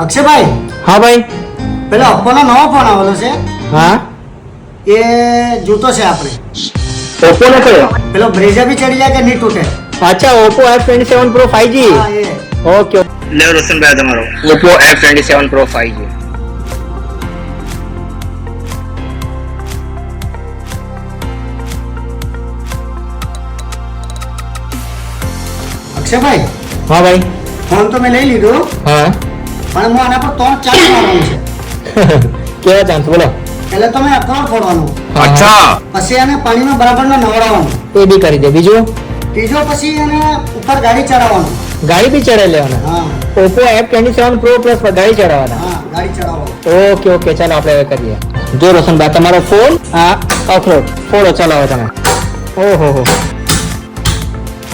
અક્ષયભાઈ, हाँ भाई। પેલો ઓપ્પોનો નવો ફોન આવેલો છે हाँ એ જોતો છે આપણે. ओप्पो ने करो। પેલો બ્રેઝા બી ચડી જાય કે નહીં તૂટે? अच्छा ओप्पो F27 Pro 5G। હા એ. ओके ले रोशन भाई તમારો Oppo F27 Pro 5G Akshaybhai, हाँ भाई। ફોન તો મેં લઈ લીધો हाँ પણ હું આના પર 3 ચાર્જ મારવાનું છે. क्या चांस बोलो। એટલે તો મેં અકાઉન્ટ ખોલવાનું, अच्छा પછી એને પાણીમાં બરાબર નવડાવવાનું, ये भी कर दे बीजू। ત્રીજો પછી એને ઉપર ગાડી ચડાવવાનું. गाड़ी भी चढ़ा लेवाना। હા ओप्पो F27 Pro प्लस पर गाड़ी चढ़ावाना। હા ગાડી ચડાવવાનું. ओके ओके चलो આપણે હવે કરીએ। જો રોશન ભાઈ તમારો ફોન આ અખરોટ ફોડો ચલાવો તમે। ઓહો હો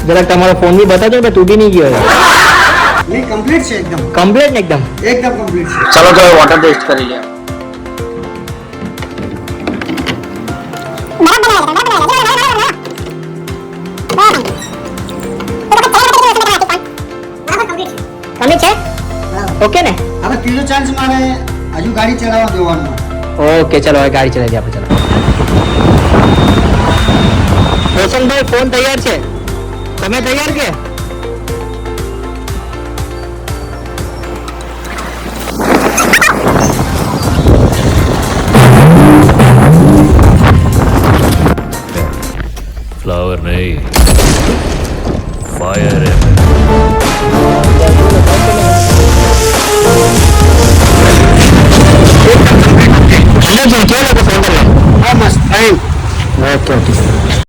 જરાક તમારો ફોન બી બતાવજો ને તૂટી નહીં ગયો હોય। નહીં, કમ્પ્લીટ છે એકદમ, કમ્પ્લીટ ને એકદમ। એકદમ કમ્પ્લીટ છે. चलो तो वाटर टेस्ट કરી લે કમ્પ્લીટ છે ઓકે ને। હવે ત્રીજો ચાન્સ મારે હજુ ગાડી ચડાવવા દેવાનું. ઓકે ચલો હવે ગાડી ચલાવી દઈએ આપણે ચલો। રોશનભાઈ ફોન તૈયાર છે તમે તૈયાર કે? फ्लावर नहीं फायर है अंदर से क्या लगा फोन कर હા મસ્ત. Okay okay